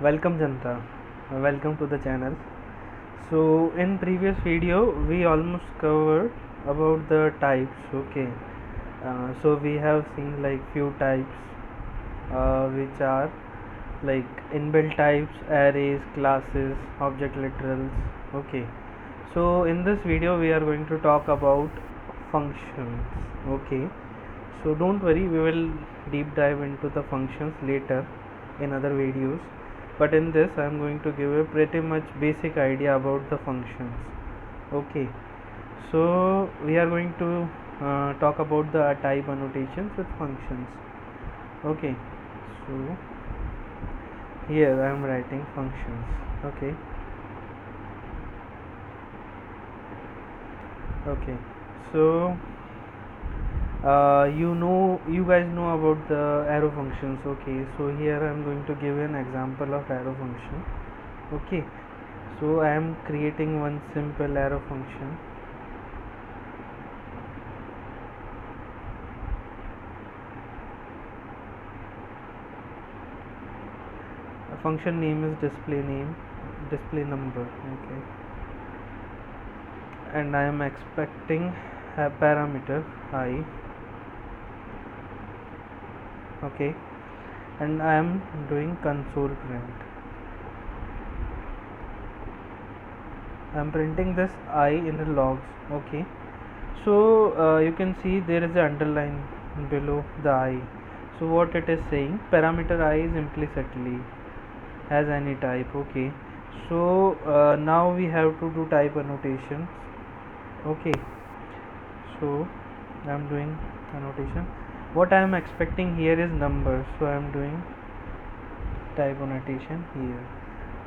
Welcome Janta, welcome to the channel. So in previous video we almost covered about the types. Okay, so we have seen like few types which are like inbuilt types, arrays, classes, object literals. Okay, so in this video we are going to talk about functions. Okay, so don't worry, we will deep dive into the functions later in other videos, but in this I am going to give a pretty much basic idea about the functions. Okay, so we are going to talk about the type annotations with functions. Okay, so here I am writing functions. Okay, okay, so you guys know about the arrow functions. Okay, so here I am going to give an example of arrow function. Okay, so I am creating one simple arrow function. A function name is display number. Okay, and I am expecting a parameter I. Okay, and I am doing console print. I am printing this I in the logs. Okay, so you can see there is an underline below the I. So what it is saying, parameter I is implicitly has any type. Okay, so now we have to do type annotations. Okay, so I am doing annotation. What I am expecting here is numbers, so I am doing type annotation here.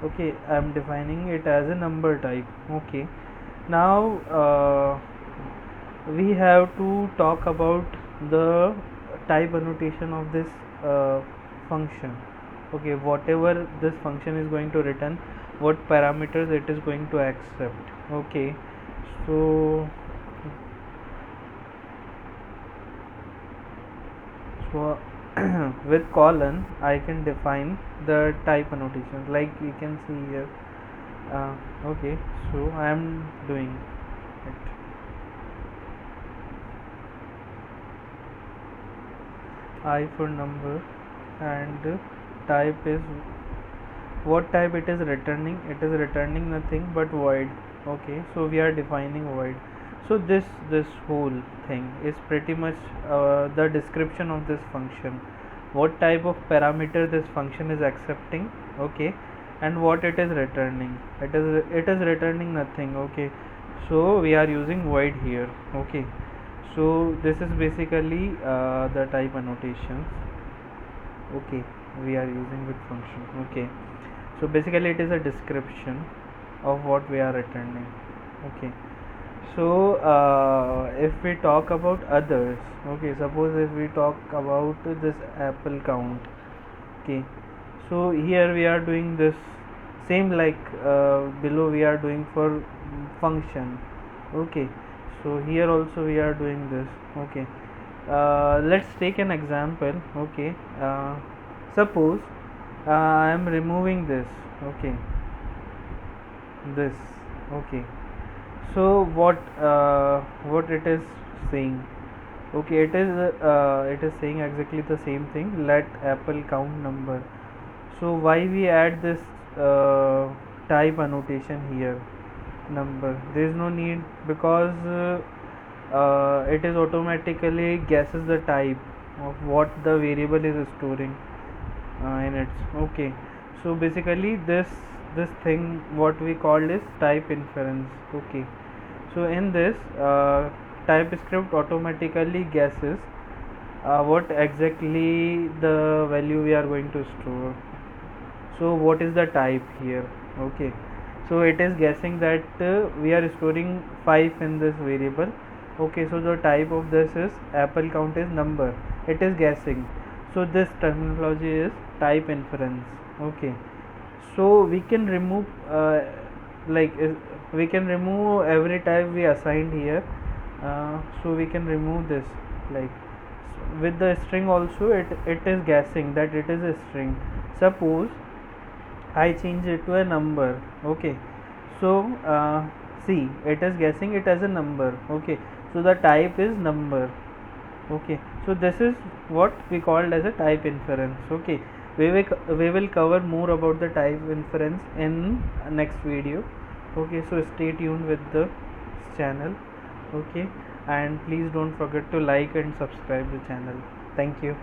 Okay, I am defining it as a number type. Okay, now we have to talk about the type annotation of this function. Okay, whatever this function is going to return, what parameters it is going to accept. Okay, so so with colon I can define the type annotation, like you can see here. Okay, so I am doing it. I for number, and type is what type it is returning. It is returning nothing but void. Okay, so we are defining void. So this whole thing is pretty much the description of this function, what type of parameter this function is accepting. Okay, and what it is returning. It is returning nothing. Okay, so we are using void here. Okay, so this is basically the type annotations. Okay, we are using with function. Okay, so basically it is a description of what we are returning. Okay, so if we talk about others. Okay, suppose if we talk about this apple count. Okay, so here we are doing this same like below we are doing for function. Okay, so here also we are doing this. Okay, let's take an example. Okay, suppose I am removing this. Okay, this. Okay, so what it is saying. Okay, it is saying exactly the same thing, let apple count number. So why we add this type annotation here, number? There is no need, because it is automatically guesses the type of what the variable is storing in it. Okay, so basically this thing what we called is type inference. Okay, so in this TypeScript automatically guesses what exactly the value we are going to store. So what is the type here? Okay, so it is guessing that we are storing 5 in this variable. Okay, so the type of this is apple count is number. It is guessing. So this terminology is type inference. Okay, so we can remove like we can remove every type we assigned here. So we can remove this, like with the string also it is guessing that it is a string. Suppose I change it to a number. Okay, so see, it is guessing it as a number. Okay, so the type is number. Okay, so this is what we called as a type inference. Okay, we will cover more about the type inference in next video. Okay, so stay tuned with the channel. Okay, and please don't forget to like and subscribe the channel. Thank you.